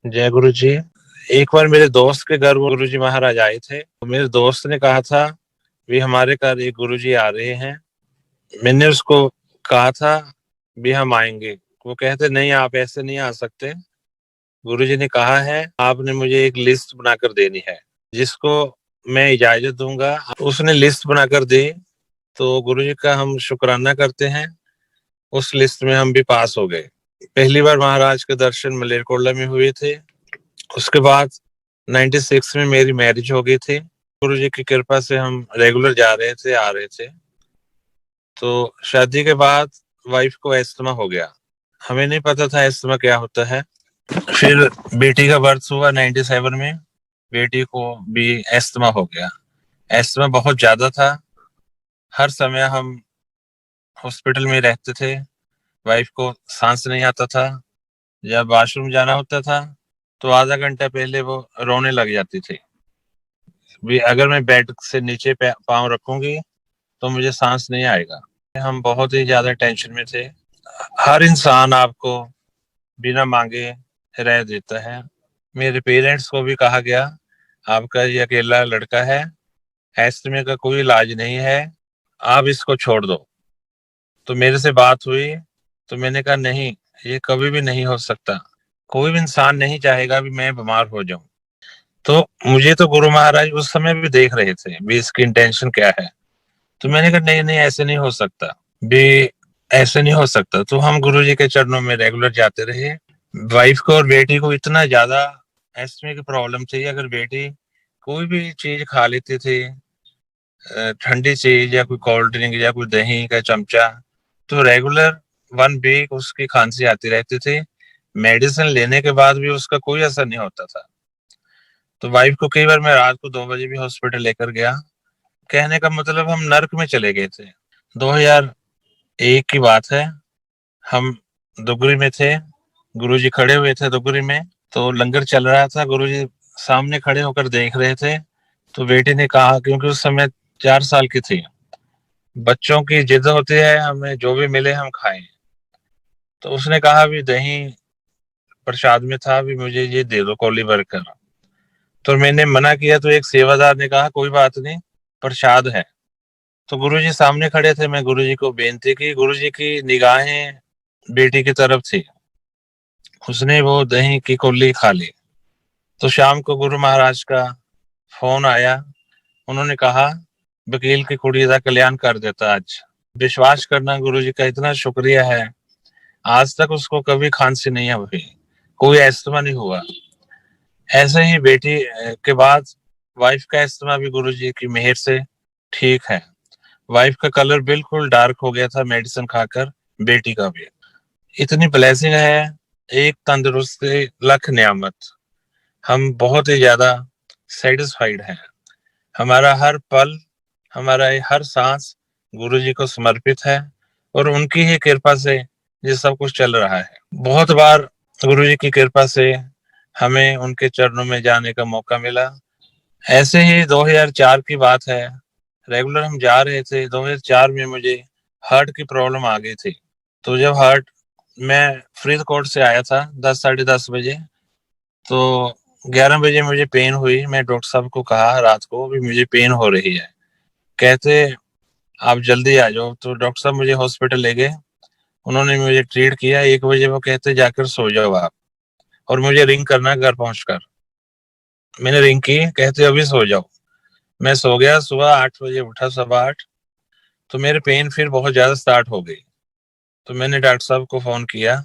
जय गुरु जी। एक बार मेरे दोस्त के घर गुरु जी महाराज आए थे, तो मेरे दोस्त ने कहा था भी हमारे घर एक गुरु जी आ रहे हैं। मैंने उसको कहा था भी हम आएंगे। वो कहते नहीं, आप ऐसे नहीं आ सकते। गुरु जी ने कहा है आपने मुझे एक लिस्ट बनाकर देनी है, जिसको मैं इजाजत दूंगा। उसने लिस्ट बनाकर दी, तो गुरु जी का हम शुक्राना करते हैं। उस लिस्ट में हम भी पास हो गए। पहली बार महाराज के दर्शन मलेरकोटला में हुए थे। उसके बाद 96 में मेरी मैरिज हो गई थी। गुरु जी की कृपा से हम रेगुलर जा रहे थे, आ रहे थे। तो शादी के बाद वाइफ को एस्थमा हो गया। हमें नहीं पता था एस्थमा क्या होता है। फिर बेटी का बर्थ हुआ 97 में। बेटी को भी एस्थमा हो गया। एस्थमा बहुत ज्यादा था। हर समय हम हॉस्पिटल में रहते थे। वाइफ को सांस नहीं आता था। जब वॉशरूम जाना होता था तो आधा घंटा पहले वो रोने लग जाती थी। भी अगर मैं बेड से नीचे पाँव रखूंगी तो मुझे सांस नहीं आएगा। हम बहुत ही ज्यादा टेंशन में थे। हर इंसान आपको बिना मांगे रह देता है। मेरे पेरेंट्स को भी कहा गया आपका ये अकेला लड़का है, एस्टमे का कोई इलाज नहीं है, आप इसको छोड़ दो। तो मेरे से बात हुई, तो मैंने कहा नहीं, ये कभी भी नहीं हो सकता। कोई भी इंसान नहीं चाहेगा भी मैं बीमार हो जाऊं। तो मुझे तो गुरु महाराज उस समय भी देख रहे थे भी इसकी इंटेंशन क्या है। तो मैंने कहा नहीं नहीं, ऐसे नहीं हो सकता भी, ऐसे नहीं हो सकता। तो हम गुरु जी के चरणों में रेगुलर जाते रहे। वाइफ को और बेटी को इतना ज्यादा एस्थमा की प्रॉब्लम थी, अगर बेटी कोई भी चीज खा लेती थी, ठंडी चीज या कोई कोल्ड ड्रिंक या कोई दही का चमचा, तो रेगुलर 1 वीक उसकी खांसी आती रहती थी। मेडिसिन लेने के बाद भी उसका कोई असर नहीं होता था। तो वाइफ को कई बार मैं रात को 2 बजे भी हॉस्पिटल लेकर गया। कहने का मतलब हम नर्क में चले गए थे। 2001 की बात है। हम दुगरी में थे। गुरुजी खड़े हुए थे दुगरी में। तो लंगर चल रहा था, गुरुजी सामने खड़े होकर देख रहे थे। तो बेटी ने कहा, क्योंकि उस समय 4 साल की थी, बच्चों की जिद होती है हमें जो भी मिले हम खाएं। तो उसने कहा भी दही प्रसाद में था, भी मुझे ये दे दो कौली भर कर। तो मैंने मना किया, तो एक सेवादार ने कहा कोई बात नहीं, प्रसाद है। तो गुरुजी सामने खड़े थे। मैं गुरुजी को बेनती की, गुरुजी की निगाहें बेटी की तरफ थी। उसने वो दही की कौली खा ली। तो शाम को गुरु महाराज का फोन आया। उन्होंने कहा वकील की कुड़ी का कल्याण कर देता आज। विश्वास करना, गुरु जी का इतना शुक्रिया है। आज तक उसको कभी खांसी नहीं हुई, कोई एस्थमा नहीं हुआ। ऐसे ही बेटी के बाद वाइफ का एस्थमा भी गुरु जी की मेहर से ठीक है। वाइफ का कलर बिल्कुल डार्क हो गया था मेडिसिन खाकर। बेटी का भी। इतनी ब्लेसिंग है, एक तंदुरुस्ती लख नियामत। हम बहुत ही ज्यादा सेटिस्फाइड हैं। हमारा हर पल, हमारा ये हर सांस गुरु जी को समर्पित है, और उनकी ही कृपा से ये सब कुछ चल रहा है। बहुत बार गुरु जी की कृपा से हमें उनके चरणों में जाने का मौका मिला। ऐसे ही 2004 की बात है। रेगुलर हम जा रहे थे। 2004 में मुझे हार्ट की प्रॉब्लम आ गई थी। तो जब हार्ट, मैं फरीदकोट से आया था 10 साढ़े 10 बजे। तो 11 बजे मुझे पेन हुई। मैं डॉक्टर साहब को कहा रात को भी मुझे पेन हो रही है। कहते आप जल्दी आ जाओ। तो डॉक्टर साहब मुझे हॉस्पिटल ले गए। उन्होंने मुझे ट्रीट किया। 1 बजे वो कहते जाकर सो जाओ आप, और मुझे रिंग करना घर पहुंचकर। मैंने रिंग की, कहते अभी सो जाओ। मैं सो गया। सुबह 8 बजे उठा, 8:15। तो मेरे पेन फिर बहुत ज्यादा स्टार्ट हो गई। तो मैंने डॉक्टर साहब को फोन किया,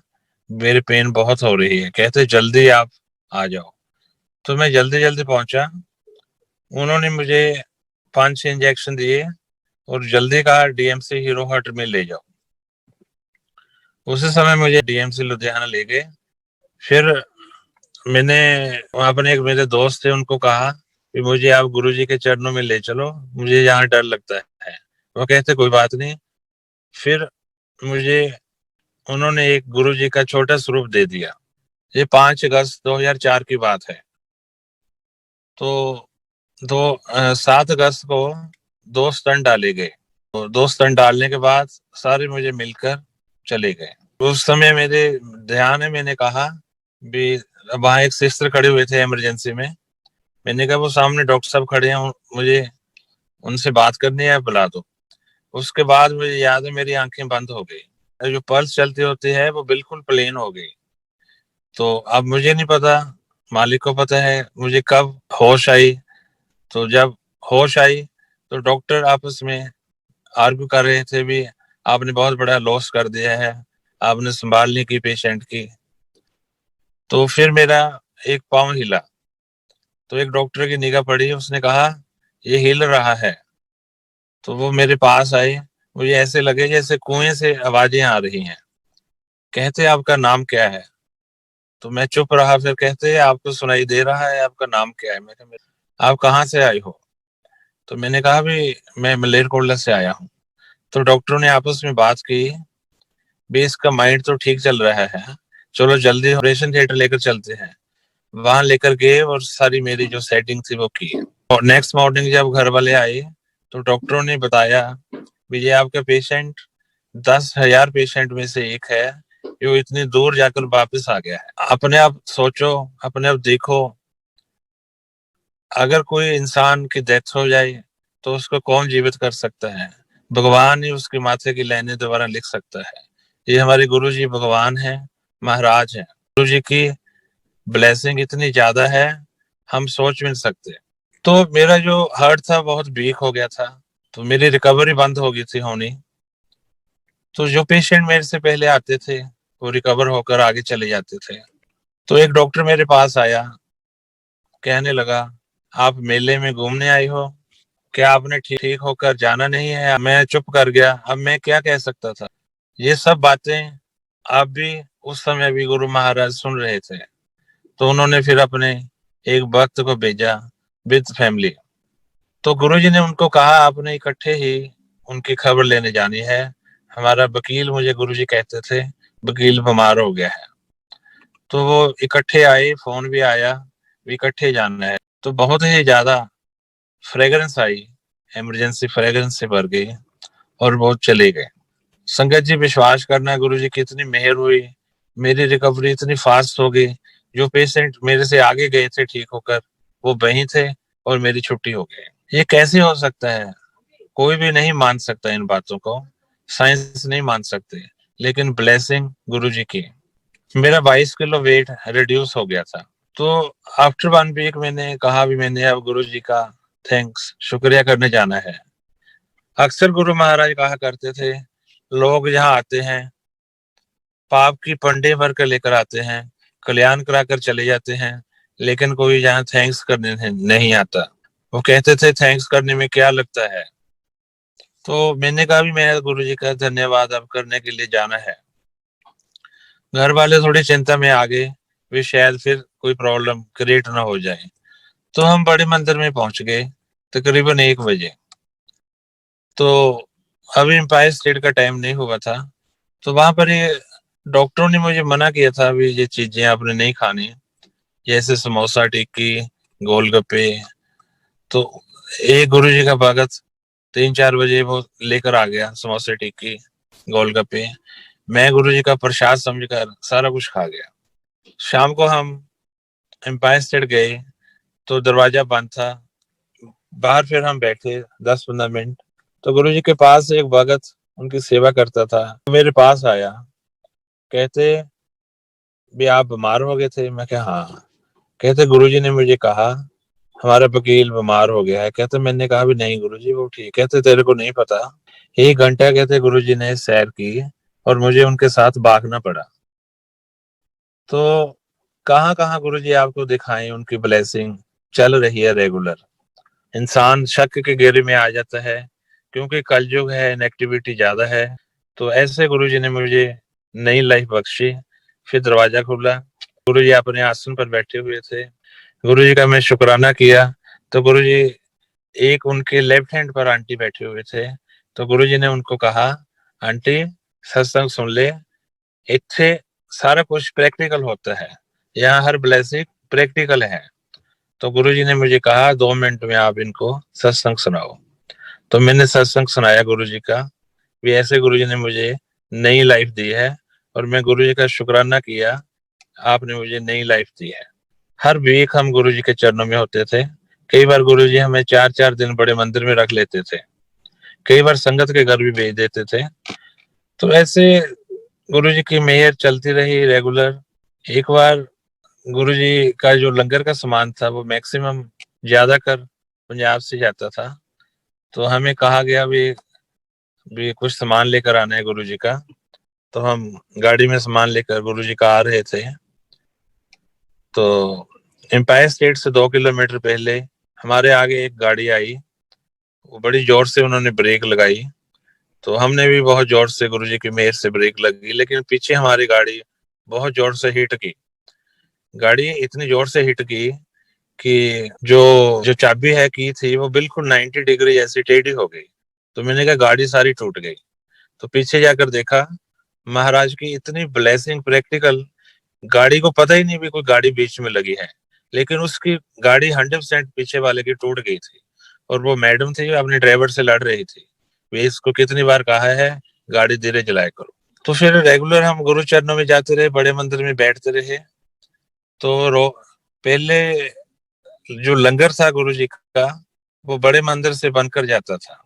मेरी पेन बहुत हो रही है। कहते जल्दी आप आ जाओ। तो मैं जल्दी जल्दी पहुंचा। उन्होंने मुझे 5-6 इंजेक्शन दिए और जल्दी कहा डीएमसी हीरो हार्ट में ले जाओ। उसी समय मुझे डीएमसी लुधियाना ले गए। फिर मैंने वहां पर एक मेरे दोस्त थे, उनको कहा कि मुझे आप गुरुजी के चरणों में ले चलो, मुझे यहाँ डर लगता है। वो कहते कोई बात नहीं। फिर मुझे उन्होंने एक गुरुजी का छोटा स्वरूप दे दिया। ये 5 अगस्त 2004 की बात है। तो 7 अगस्त को 2 स्टंट डाले गए। तो 2 स्टंट डालने के बाद सारे मुझे मिलकर चले गए। उस समय मेरे ध्यान है, मैंने कहा भी वहां एक सिस्टर खड़े हुए थे इमरजेंसी में। मैंने कहा वो सामने डॉक्टर साहब खड़े हैं, मुझे उनसे बात करनी है, बुला दो। उसके बाद मुझे याद है मेरी आंखें बंद हो गई, जो पल्स चलती होती है वो बिल्कुल प्लेन हो गई। तो अब मुझे नहीं पता, मालिक को पता है मुझे कब होश आई। तो जब होश आई तो डॉक्टर आपस में आर्ग्यू कर रहे थे भी आपने बहुत बड़ा लॉस कर दिया है, आपने संभालने की पेशेंट की। तो फिर मेरा एक पाँव हिला, तो एक डॉक्टर की निगाह पड़ी, उसने कहा ये हिल रहा है। तो वो मेरे पास आए, मुझे ऐसे लगे जैसे कुएं से आवाजें आ रही हैं। कहते आपका नाम क्या है? तो मैं चुप रहा। फिर कहते आपको सुनाई दे रहा है, आपका नाम क्या है? मैं कहा आप कहाँ से आई हो? तो मैंने कहा भी मैं मलेरकोटला से आया हूँ। तो डॉक्टरों ने आपस में बात की भी इसका माइंड तो ठीक चल रहा है, चलो जल्दी ऑपरेशन थिएटर लेकर चलते हैं। वहां लेकर गए और सारी मेरी जो सेटिंग थी वो की। और नेक्स्ट मॉर्निंग जब घर वाले आए तो डॉक्टरों ने बताया भी ये आपका पेशेंट 10,000 पेशेंट में से एक है जो इतनी दूर जाकर वापस आ गया है। अपने आप सोचो, अपने आप देखो, अगर कोई इंसान की डेथ हो जाए तो उसको कौन जीवित कर सकता है? भगवान ही उसके माथे की लाइनें दोबारा लिख सकता है। ये हमारे गुरु जी भगवान हैं, महाराज हैं। गुरु जी की ब्लेसिंग इतनी ज्यादा है, हम सोच भी नहीं सकते। तो मेरा जो हार्ट था बहुत वीक हो गया था, तो मेरी रिकवरी बंद हो गई थी होनी। तो जो पेशेंट मेरे से पहले आते थे वो रिकवर होकर आगे चले जाते थे। तो एक डॉक्टर मेरे पास आया, कहने लगा आप मेले में घूमने आई हो, क्या आपने ठीक होकर जाना नहीं है? मैं चुप कर गया, अब मैं क्या कह सकता था। ये सब बातें आप भी उस समय भी गुरु महाराज सुन रहे थे। तो उन्होंने फिर अपने एक भक्त को भेजा विद फैमिली। तो गुरुजी ने उनको कहा आपने इकट्ठे ही उनकी खबर लेने जानी है। हमारा वकील, मुझे गुरुजी कहते थे, वकील बीमार हो गया है। तो वो इकट्ठे आए, फोन भी आया, इकट्ठे जाना है। तो बहुत ही ज्यादा फ्रेग्रेंस आई, इमरजेंसी फ्रेग्रेंस से भर गई और वो चले गए। संगत जी विश्वास करना, गुरुजी की इतनी मेहर हुई, मेरी रिकवरी इतनी फास्ट हो गई। जो पेशेंट मेरे से आगे गए थे ठीक होकर वो वहीं थे और मेरी छुट्टी हो गई। ये कैसे हो सकता है? कोई भी नहीं मान सकता इन बातों को, साइंस नहीं मान सकते, लेकिन ब्लेसिंग गुरुजी की। मेरा 22 किलो वेट रिड्यूस हो गया था। तो आफ्टर 1 वीक मैंने कहा भी मैंने अब गुरुजी का थैंक्स, शुक्रिया करने जाना है। अक्सर गुरु महाराज कहा करते थे लोग यहाँ आते हैं, पाप की पंडे भर कर लेकर आते हैं, कल्याण कराकर चले जाते हैं, लेकिन कोई यहाँ थैंक्स करने नहीं आता। वो कहते थे थैंक्स करने में क्या लगता है। तो मैंने कहा भी मैं गुरु जी का धन्यवाद अब करने के लिए जाना है। घर वाले थोड़ी चिंता में आ गए, वे शायद फिर कोई प्रॉब्लम क्रिएट ना हो जाए। तो हम बड़े मंदिर में पहुंच गए तकरीबन 1 बजे। तो अभी एम्पायर स्टेट का टाइम नहीं हुआ था। तो वहां पर ये डॉक्टरों ने मुझे मना किया था भी ये चीजें आपने नहीं खानी, जैसे समोसा, टिक्की, गोलगप्पे। तो एक गुरु जी का भगत 3-4 बजे वो लेकर आ गया समोसे, टिक्की, गोलगप्पे। मैं गुरु जी का प्रसाद समझकर सारा कुछ खा गया। शाम को हम एम्पायर स्टेट गए तो दरवाजा बंद था। बाहर फिर हम बैठे 10-15 मिनट। तो गुरु जी के पास एक भगत उनकी सेवा करता था, मेरे पास आया, कहते भी आप बीमार हो गए थे? मैं कहा हाँ। कहते गुरुजी ने मुझे कहा हमारा वकील बीमार हो गया है। कहते मैंने कहा भी नहीं गुरुजी वो ठीक। कहते तेरे को नहीं पता, 1 घंटा कहते गुरुजी ने सैर की और मुझे उनके साथ भागना पड़ा। तो कहाँ कहाँ गुरुजी आपको दिखाएं, उनकी ब्लेसिंग चल रही है रेगुलर। इंसान शक के घेरे में आ जाता है क्योंकि कलयुग है, नेगेटिविटी ज्यादा है। तो ऐसे गुरुजी ने मुझे नई लाइफ बख्शी। फिर दरवाजा खुला, गुरुजी अपने आसन पर बैठे हुए थे। गुरुजी का मैं शुक्राना किया। तो गुरुजी, एक उनके लेफ्ट हैंड पर आंटी बैठे हुए थे। तो गुरुजी ने उनको कहा आंटी सत्संग सुन ले, इत्थे सारा कुछ प्रैक्टिकल होता है, यहाँ हर ब्लेसिंग प्रैक्टिकल है। तो गुरुजी ने मुझे कहा 2 मिनट में आप इनको सत्संग सुनाओ। तो मैंने सत्संग सुनाया गुरुजी का। भी ऐसे गुरुजी ने मुझे नई लाइफ दी है और मैं गुरुजी का शुक्राना किया आपने मुझे नई लाइफ दी है। हर वीक हम गुरुजी के चरणों में होते थे। कई बार गुरुजी हमें 4-4 दिन बड़े मंदिर में रख लेते थे, कई बार संगत के घर भी भेज देते थे। तो ऐसे गुरुजी की मेहर चलती रही रेगुलर। एक बार गुरुजी का जो लंगर का सामान था वो मैक्सिमम ज्यादा कर पंजाब से जाता था, तो हमें कहा गया भी कुछ सामान लेकर आना है गुरुजी का। तो हम गाड़ी में सामान लेकर गुरुजी का आ रहे थे, तो एम्पायर स्टेट से 2 किलोमीटर पहले हमारे आगे एक गाड़ी आई। वो बड़ी जोर से उन्होंने ब्रेक लगाई, तो हमने भी बहुत जोर से गुरुजी की मेहर से ब्रेक लगी, लेकिन पीछे हमारी गाड़ी बहुत जोर से हिट की। गाड़ी इतनी जोर से हिट की कि जो जो चाबी है की थी वो बिल्कुल 90 डिग्री ऐसी टेढ़ी हो गई। तो मैंने कहा गाड़ी सारी टूट गई। तो पीछे जाकर देखा, महाराज की इतनी ब्लेसिंग प्रैक्टिकल, गाड़ी को पता ही नहीं भी कोई गाड़ी बीच में लगी है, लेकिन उसकी गाड़ी 100% पीछे वाले की टूट गई थी। और वो मैडम थी, अपने ड्राइवर से लड़ रही थी, वे इसको कितनी बार कहा है गाड़ी धीरे चलाया करो। तो फिर रेगुलर हम गुरु चरणों में जाते रहे, बड़े मंदिर में बैठते रहे। तो पहले जो लंगर था गुरु जी का वो बड़े मंदिर से बनकर जाता था।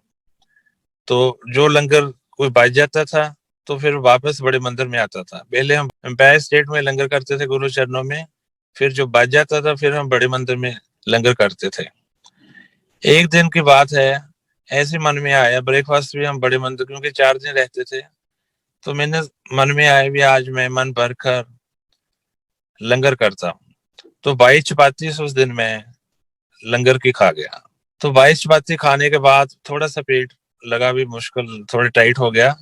तो जो लंगर कोई बच जाता था तो फिर वापस बड़े मंदिर में आता था। पहले हम एम्पायर स्टेट में लंगर करते थे गुरु चरणों में, फिर जो बच जाता था फिर हम बड़े मंदिर में लंगर करते थे। एक दिन की बात है, ऐसे मन में आया, ब्रेकफास्ट भी हम बड़े मंदिर, क्योंकि 4 दिन रहते थे, तो मैंने मन में आया भी आज मैं मन भर कर लंगर करता हूँ। तो 22 चपाती उस दिन मैं लंगर की खा गया। तो 22 चपाती खाने के बाद थोड़ा सा पेट लगा भी मुश्किल, थोड़ा टाइट हो गया,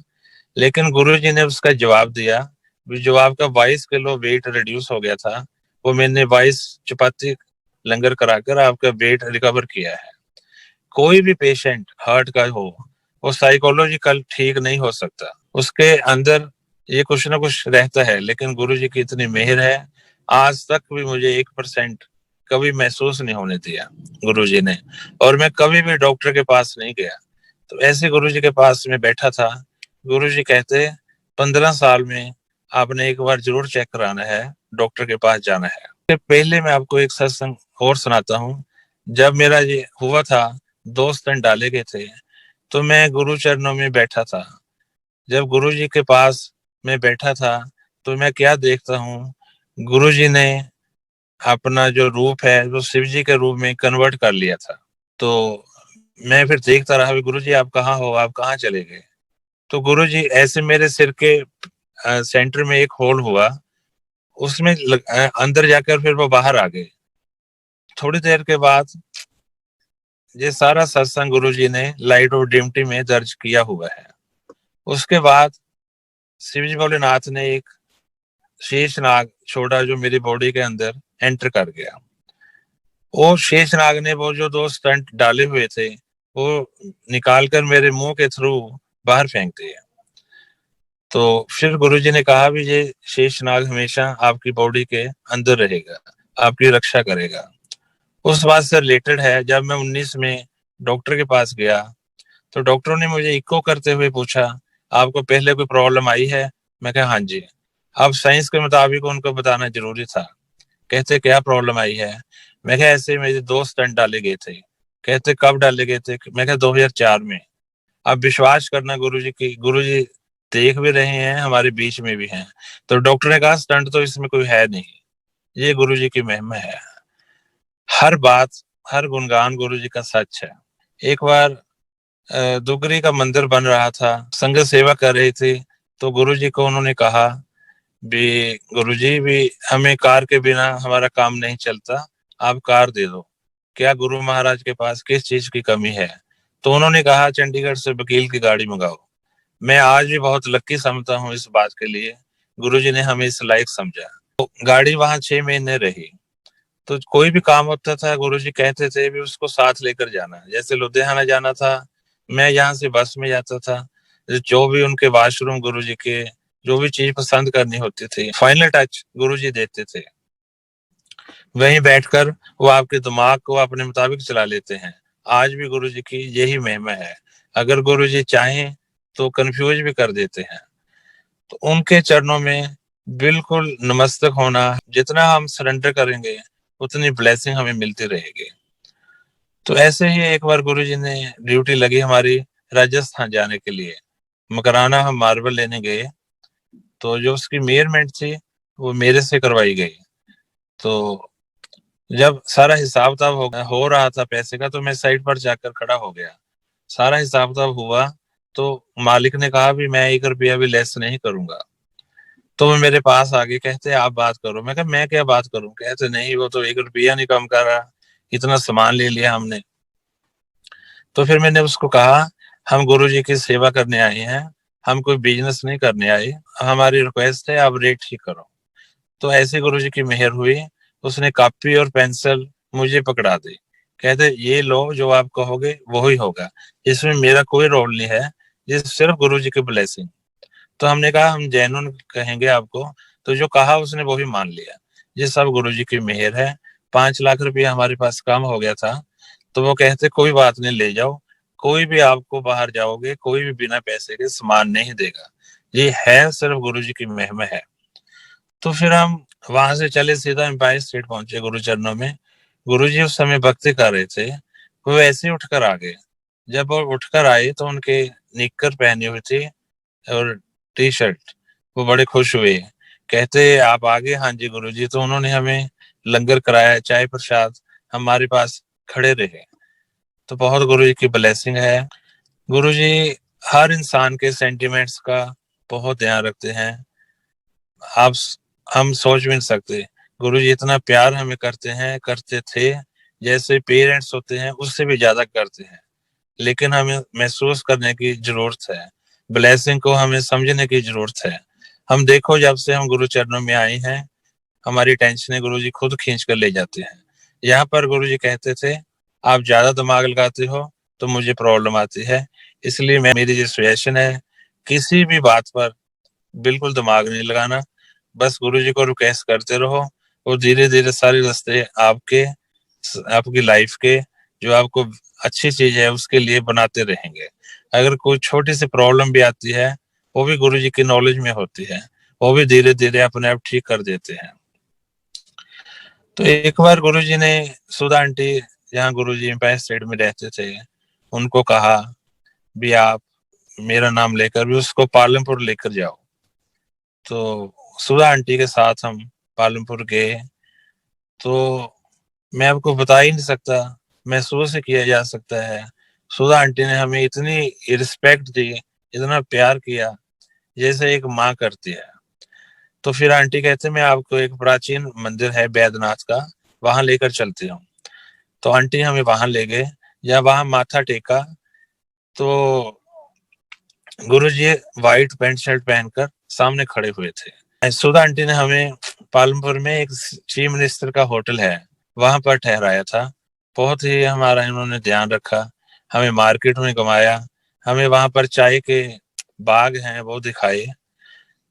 लेकिन गुरुजी ने उसका जवाब दिया। जो आपका 22 किलो वेट रिड्यूस हो गया था, वो मैंने 22 चपाती लंगर कराकर आपका वेट रिकवर किया है। कोई भी पेशेंट हार्ट का हो, वो साइकोलॉजिकल ठीक नहीं हो सकता, उसके अंदर ये कुछ ना कुछ रहता है, लेकिन गुरुजी की इतनी मेहर है, आज तक भी मुझे 1% कभी महसूस नहीं होने दिया गुरुजी ने। और मैं कभी भी डॉक्टर के पास नहीं गया। तो ऐसे गुरुजी के पास में बैठा था, गुरुजी कहते 15 साल में आपने एक बार जरूर चेक कराना है, डॉक्टर के पास जाना है। पहले मैं आपको एक सत्संग और सुनाता हूँ। जब मेरा ये हुआ था, 2 स्टंट डाले गए थे, तो मैं गुरु चरणों में बैठा था। जब गुरु जी के पास मैं बैठा था तो मैं क्या देखता हूँ, गुरु जी ने अपना जो रूप है वो शिव जी के रूप में कन्वर्ट कर लिया था। तो मैं फिर देखता रहा, गुरु जी आप कहाँ हो, आप कहाँ चले गए। तो गुरु जी ऐसे मेरे सिर के सेंटर में एक होल हुआ, उसमें अंदर जाकर फिर वो बाहर आ गए। थोड़ी देर के बाद ये सारा सत्संग गुरु जी ने लाइट और डिम्टी में दर्ज किया हुआ है। उसके बाद शिवजी भोलेनाथ ने एक शेष नाग छोड़ा जो मेरी बॉडी के अंदर एंटर कर गया। वो शेष नाग ने वो जो 2 स्टंट डाले हुए थे वो निकालकर मेरे मुंह के थ्रू बाहर फेंक दिए। तो फिर गुरुजी ने कहा भी ये शेष नाग हमेशा आपकी बॉडी के अंदर रहेगा, आपकी रक्षा करेगा। उस बात से रिलेटेड है, जब मैं 19 में डॉक्टर के पास गया तो डॉक्टरों ने मुझे इको करते हुए पूछा आपको पहले कोई प्रॉब्लम आई है। मैं कहा हाँ जी। अब साइंस के मुताबिक उनको बताना जरूरी था। कहते क्या प्रॉब्लम आई है। मैं कहा ऐसे मेरे 2 स्टंट डाले गए थे। कहते कब डाले गए थे। मैं कहा 2004 में। अब विश्वास करना गुरुजी की, गुरुजी देख भी रहे हैं, हमारे बीच में भी हैं। तो डॉक्टर ने कहा स्टंट तो इसमें कोई है नहीं, ये गुरुजी की महिमा है। हर बात, हर गुणगान गुरुजी का सच है। एक बार दुगरी का मंदिर बन रहा था, संगत सेवा कर रही थी, तो गुरुजी को उन्होंने कहा भी गुरुजी भी हमें कार के बिना हमारा काम नहीं चलता, आप कार दे दो। क्या गुरु महाराज के पास किस चीज की कमी है। तो उन्होंने कहा चंडीगढ़ से वकील की गाड़ी मंगाओ। मैं आज भी बहुत लक्की समझता हूँ इस बात के लिए, गुरुजी ने हमें इस लायक समझा। तो गाड़ी वहां 6 महीने रही। तो कोई भी काम होता था गुरुजी कहते थे भी उसको साथ लेकर जाना। जैसे लुधियाना जाना था, मैं यहाँ से बस में जाता था, जो भी उनके वॉशरूम गुरुजी के, जो भी चीज पसंद करनी होती थी, फाइनल टच गुरुजी देते थे। वहीं बैठकर वो आपके दिमाग को अपने मुताबिक चला लेते हैं। आज भी गुरुजी की यही महिमा है। अगर गुरुजी चाहें तो कंफ्यूज भी कर देते हैं। तो उनके चरणों में बिल्कुल नमस्तक होना, जितना हम सरेंडर करेंगे उतनी ब्लेसिंग हमें मिलती रहेगी। तो ऐसे ही एक बार गुरुजी ने ड्यूटी लगी हमारी राजस्थान जाने के लिए। मकराना हम मार्बल लेने गए, तो जो उसकी मेजरमेंट थी वो मेरे से करवाई गई। तो जब सारा हिसाब किताब हो रहा था पैसे का, तो मैं साइड पर जाकर खड़ा हो गया। सारा हिसाब किताब हुआ तो मालिक ने कहा भी मैं 1 रुपया भी लेस नहीं करूंगा। तो वो मेरे पास आगे कहते आप बात करो। मैं कहा मैं क्या बात करूं? कहते नहीं, वो तो 1 रुपया नहीं कम कर रहा, इतना सामान ले लिया हमने। तो फिर मैंने उसको कहा हम गुरुजी की सेवा करने आए हैं, हम कोई बिजनेस नहीं करने आए, हमारी रिक्वेस्ट है आप रेट ठीक करो। तो ऐसे गुरुजी की मेहर हुई, उसने कॉपी और पेंसिल मुझे पकड़ा दी। कहते ये लो, जो आप कहोगे वो ही होगा, इसमें मेरा कोई रोल नहीं है, ये सिर्फ गुरुजी की ब्लेसिंग। तो हमने कहा हम जैनुन कहेंगे आपको। तो जो कहा उसने वो ही मान लिया। ये सब गुरुजी की मेहर है। 5 लाख रुपया हमारे पास कम हो गया था। तो वो कहते कोई बात नहीं, ले जाओ, कोई भी आपको बाहर जाओगे कोई भी बिना पैसे के सामान नहीं देगा, ये है सिर्फ गुरुजी की महिमा है। तो फिर हम वहां से चले, सीधा एम्पायर स्टेट पहुंचे गुरु चरणों में। गुरुजी उस समय भक्ति कर रहे थे, वो ऐसे ही उठकर आ गए। जब वो उठकर आए तो उनके निक्कर पहनी हुई थी और टी शर्ट। वो बड़े खुश हुए, कहते आप आ गए? हाँ जी गुरुजी। तो उन्होंने हमें लंगर कराया, चाय प्रसाद हमारे पास खड़े रहे। तो बहुत गुरुजी की ब्लेसिंग है। गुरुजी हर इंसान के सेंटिमेंट्स का बहुत ध्यान रखते हैं। आप हम सोच भी नहीं सकते, गुरुजी इतना प्यार हमें करते हैं, करते थे, जैसे पेरेंट्स होते हैं उससे भी ज्यादा करते हैं। लेकिन हमें महसूस करने की जरूरत है, ब्लेसिंग को हमें समझने की जरूरत है। हम देखो जब से हम गुरु चरणों में आए हैं, हमारी टेंशनें गुरुजी खुद खींच कर ले जाते हैं। यहाँ पर गुरुजी कहते थे आप ज्यादा दिमाग लगाते हो तो मुझे प्रॉब्लम आती है, इसलिए मेरी जो सजेशन है, किसी भी बात पर बिल्कुल दिमाग नहीं लगाना, बस गुरुजी को रिक्वेस्ट करते रहो। और धीरे धीरे सारे रास्ते आपके, आपकी लाइफ के, जो आपको अच्छी चीज है उसके लिए बनाते रहेंगे। अगर कोई छोटी सी प्रॉब्लम भी आती है, वो भी गुरुजी की नॉलेज में होती है, वो भी धीरे धीरे अपने आप ठीक कर देते हैं। तो एक बार गुरुजी ने सुधा आंटी, जहाँ गुरुजी एम्पायर स्टेट में रहते थे, उनको कहा भी आप मेरा नाम लेकर भी उसको पालमपुर लेकर जाओ। तो सुधा आंटी के साथ हम पालमपुर गए। तो मैं आपको बता ही नहीं सकता, महसूस ही किया जा सकता है। सुधा आंटी ने हमें इतनी रिस्पेक्ट दी, इतना प्यार किया, जैसे एक माँ करती है। तो फिर आंटी कहते मैं आपको एक प्राचीन मंदिर है बैद्यनाथ का, वहां लेकर चलती हूँ। तो आंटी हमें वहां ले गए। जब वहां माथा टेका तो गुरुजी व्हाइट पैंट शर्ट पहनकर सामने खड़े हुए थे। सुधा आंटी ने हमें पालमपुर में एक चीफ मिनिस्टर का होटल है, वहां पर ठहराया था। बहुत ही हमारा इन्होंने ध्यान रखा, हमें मार्केट में घुमाया, हमें वहां पर चाय के बाग हैं वो दिखाए।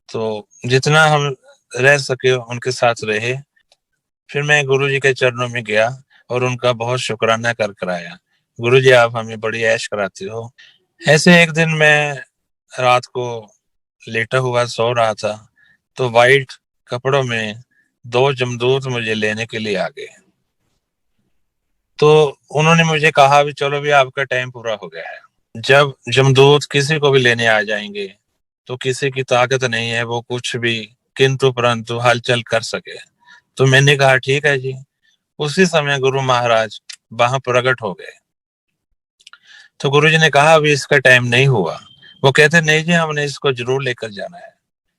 तो जितना हम रह सके उनके साथ रहे। फिर मैं गुरुजी के चरणों में गया और उनका बहुत शुक्राना कर कर आया। गुरुजी आप हमें बड़ी ऐश कराते हो। ऐसे एक दिन मैं रात को लेटा हुआ सो रहा था, तो वाइट कपड़ों में 2 जमदूत मुझे लेने के लिए आ गए। तो उन्होंने मुझे कहा भी चलो भी आपका टाइम पूरा हो गया है। जब जमदूत किसी को भी लेने आ जाएंगे तो किसी की ताकत नहीं है वो कुछ भी किंतु परंतु हलचल कर सके। तो मैंने कहा ठीक है जी। उसी समय गुरु महाराज वहां प्रकट हो गए। तो गुरुजी ने कहा अभी इसका टाइम नहीं हुआ। वो कहते नहीं जी हमने इसको जरूर लेकर जाना है।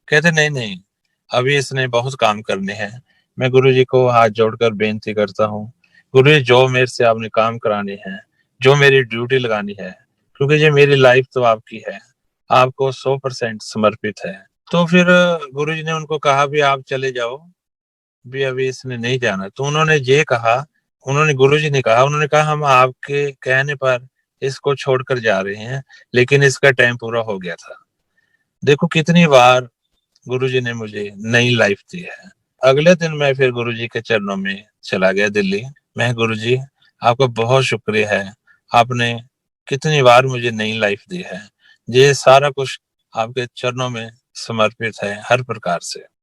कहते नहीं नहीं, अभी इसने बहुत काम करने हैं। मैं गुरुजी को हाथ जोड़कर बेनती करता हूँ, गुरुजी जो मेरे से आपने काम कराने हैं, जो मेरी ड्यूटी लगानी है, क्योंकि ये मेरी लाइफ तो आपकी है, आपको 100% समर्पित है। तो फिर गुरुजी ने उनको कहा भी आप चले जाओ, भी अभी इसने नहीं जाना। तो उन्होंने ये कहा, उन्होंने गुरुजी ने कहा, उन्होंने कहा हम आपके कहने पर इसको छोड़कर जा रहे हैं, लेकिन इसका टाइम पूरा हो गया था। देखो कितनी बार गुरुजी ने मुझे नई लाइफ दी है। अगले दिन मैं फिर गुरुजी के चरणों में चला गया दिल्ली। मैं गुरुजी आपका बहुत शुक्रिया है, आपने कितनी बार मुझे नई लाइफ दी है। ये सारा कुछ आपके चरणों में समर्पित है हर प्रकार से।